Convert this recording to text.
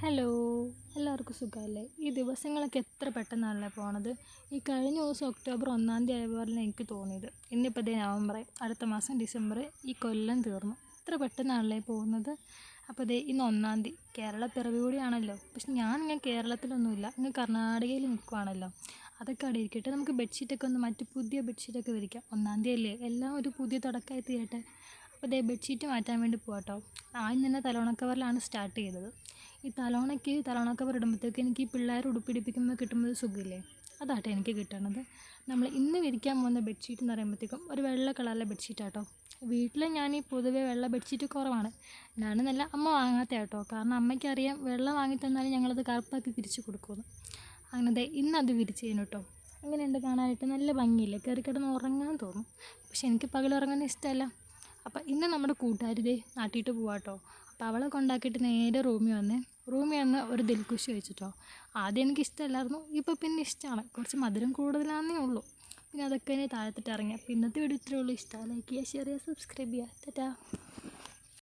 Hello, എല്ലാവർക്കും സുഖമല്ലേ? ഈ ദിവസങ്ങളൊക്കെ എത്ര പെട്ടെന്നാണല്ലേ പോണത്. ഈ കഴിഞ്ഞ ദിവസം ഒക്ടോബർ 1 ആയ പോലെ എനിക്ക് തോന്നിയത്. ഇന്നിപ്പോൾ ദേ നവംബറായി, അടുത്ത മാസം ഡിസംബർ, ഈ കൊല്ലം തീർന്നു. എത്ര പെട്ടെന്നാണല്ലേ പോകുന്നത്. അപ്പോൾ ദേ ഇന്ന് 1 കേരളപ്പിറവി കൂടിയാണല്ലോ. പക്ഷെ ഞാനിങ്ങനെ കേരളത്തിലൊന്നുമില്ല, ഇങ്ങ് കർണാടകയിൽ നിൽക്കുവാണല്ലോ. അതൊക്കെ അവിടെ ഇരിക്കട്ടെ, നമുക്ക് ബെഡ്ഷീറ്റൊക്കെ ഒന്ന് മറ്റ് പുതിയ ബെഡ്ഷീറ്റൊക്കെ വിരിക്കാം. 1 അല്ലേ, എല്ലാം ഒരു പുതിയ തുടക്കമായി തീരട്ടെ. അപ്പോൾ ദേ ബെഡ്ഷീറ്റ് മാറ്റാൻ വേണ്ടി പോകാട്ടോ. ആദ്യം തന്നെ തലോണ കവറിലാണ് സ്റ്റാർട്ട് ചെയ്തത്. ഈ തലോണ കവർ ഇടുമ്പോഴത്തേക്ക് എനിക്ക് ഈ പിള്ളേർ ഉടുപ്പിടിപ്പിക്കുമ്പോൾ കിട്ടുമ്പോൾ സുഖമില്ലേ, അതാട്ടോ എനിക്ക് കിട്ടണത്. നമ്മൾ ഇന്ന് വിരിക്കാൻ പോകുന്ന ബെഡ്ഷീറ്റ് എന്ന് പറയുമ്പോഴത്തേക്കും ഒരു വെള്ള കളറിലെ ബെഡ്ഷീറ്റാട്ടോ. വീട്ടിൽ ഞാൻ ഈ പൊതുവേ വെള്ള ബെഡ്ഷീറ്റ് കുറവാണ്. ഞാനെന്നല്ല, അമ്മ വാങ്ങാത്ത കേട്ടോ. കാരണം അമ്മയ്ക്കറിയാം വെള്ള വാങ്ങി തന്നാലും ഞങ്ങളത് കറുപ്പാക്കി തിരിച്ച് കൊടുക്കുമെന്ന്. അങ്ങനെ ഇന്നത് വിരിച്ച് കഴിഞ്ഞു കേട്ടോ. അങ്ങനെയുണ്ട് കാണാനായിട്ട്, നല്ല ഭംഗിയില്ലേ, കയറി കിടന്ന് ഉറങ്ങാൻ തോന്നും. പക്ഷെ എനിക്ക് പകലുറങ്ങുന്നത് ഇഷ്ടമല്ല. അപ്പം ഇന്ന് നമ്മുടെ കൂട്ടുകാരി നാട്ടിയിട്ട് പോവാട്ടോ. അപ്പോൾ അവളെ കൊണ്ടാക്കിയിട്ട് നേരെ റൂമിൽ വന്ന് ഒരു ദിൽക്കുഷ് കഴിച്ചിട്ടോ. ആദ്യം എനിക്ക് ഇഷ്ടമല്ലായിരുന്നു, ഇപ്പോൾ പിന്നെ ഇഷ്ടമാണ്. കുറച്ച് മധുരം കൂടുതലാണെന്നേ ഉള്ളൂ. പിന്നെ അതൊക്കെ ഇനി താഴത്തിട്ട് ഇറങ്ങിയ. അപ്പോൾ ഇന്നത്തെ വീഡിയോ ഇത്രയേ ഉള്ളൂ. ഇഷ്ടമാണ് ലൈക്ക് ചെയ്യുക, ഷെയർ ചെയ്യുക, സബ്സ്ക്രൈബ് ചെയ്യുക. ടാറ്റാ.